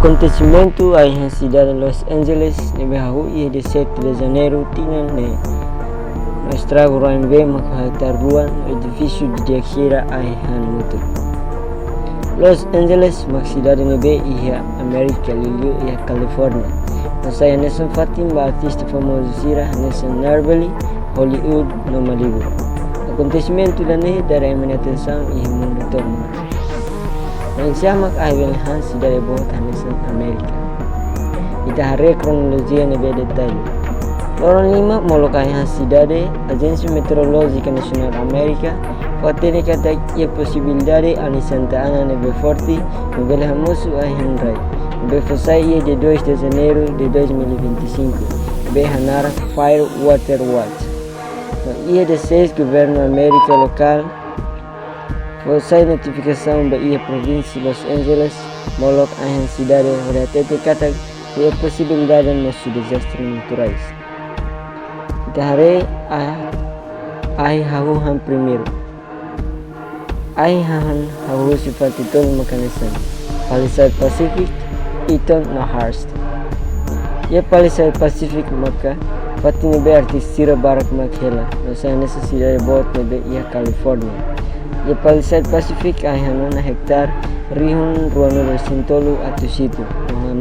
Acontecimento aí na cidade de Los Angeles, na rua de 7 de janeiro, tinha no estrago Rainbow Makahataruan, o edifício de Jaquira aí no motor. Los Angeles, uma cidade nebe e América, Liliu e Califórnia. Saya nessa Fatimba, artista famoso Sira, nessa Narveli, Hollywood, no Malibu. Acontecimento da dari emana atenção e mundo todo. Yang siamak ahli Hans dari bawah Hanesan Amerika. Kita hari kronologi yang lebih detail. Orang 5 molok Hans dari Agensi Meteorológica Nasional Amerika. Fatene kata ia posibilidade ani Santa Ana nebe forte nebe hamosu ahan rai. Nebe fosai ia de 2 de janeiro de 2025. Nebe hanar Fire Water Watch. Ia de 6 governo Amerika lokal. Selesai notificação da província Los Angeles, molok ahan cidade oleh tete kata ia possibilidade de masuk desastre naturais. Kita hari hahuhan primeiro. Hahuhan hahu sifat itu mekanisme. Palisade Pacific, Eaton na Hearst. Ia Palisade Pacific maka pati nebe artis Sira Barak Makhela. Nasa necessidade bot nebe ia California. Di Palisade Pacific ay na hektar rihon ruano resintolu atau situ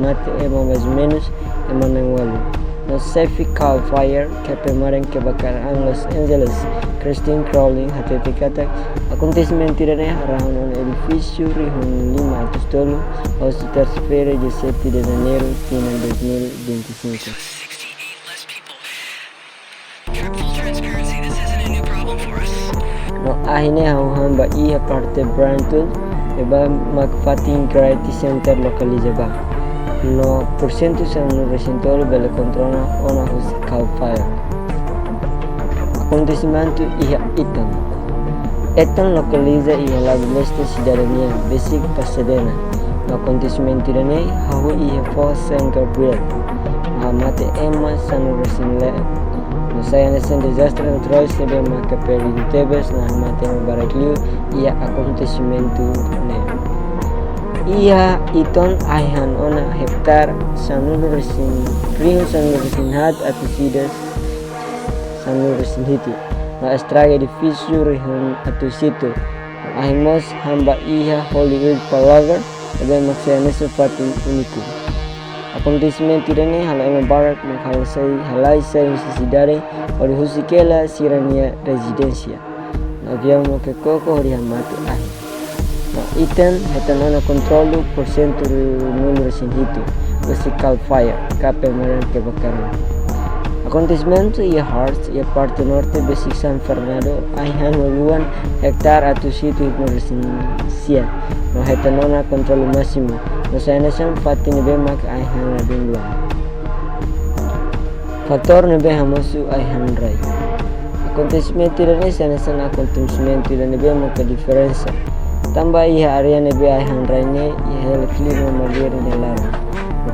mati mais ou menos walu. No Safi Cal Fire kemarin kebakaran Los Angeles Christine Crowley hati kata acontecimento tirane arahon on edifício rihon 500 tolu ao terça-feira de 7 de janeiro de 2025. No akhirnya hamba ia parte Branton eba magfating Variety Center lokalizaba. No porcento sa resintolo bele controla ona Cal Fire. Acontecimento ia Eaton. Eaton lokaliza ia lago leste cidadanía basic Pasadena. No acontecimento irane hahu ia Fort San Gabriel. Mate Emma San Resinle. Saya nessa desastre natural sebe maka peri Tebes na mate barakliu ia acontecimento ne. Ia Eaton aihan ona hektar sanul resin ring sanul resin hat atau sidas sanul resin hiti. Na estraga edifício rihun atau situ. Ahimos hamba ia Hollywood Palaver ebe maksaya nessa fatu uniku. Acontecimento irane hala ema barak halai sai cidade ori husikela sirania residencia. Na viamo que coco ori hamatu ahi. Na Eaton hetanana controlo porcento número sinhito. Cal Fire kape maran kebakaran. Acontecimento ia Hearst ia parte norte basic San Fernando aihan waluan hektar atau situ residencia. No hetanana controlo máximo. No sana sang pati nebe mak aihan labing luang. Faktor nebe hamosu aihan rai. Acontecimento irane sana sang acontecimento irane nebe mak diferensa. Tambah ia area nebe aihan rai ne ia hel klima malir ne lara.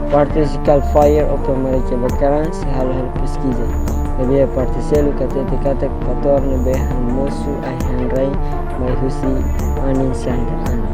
Parte Cal Fire open mari kebakaran si hal pesquisa. Nebe parte selu kata faktor nebe hamosu aihan rai mai husi anin sanda.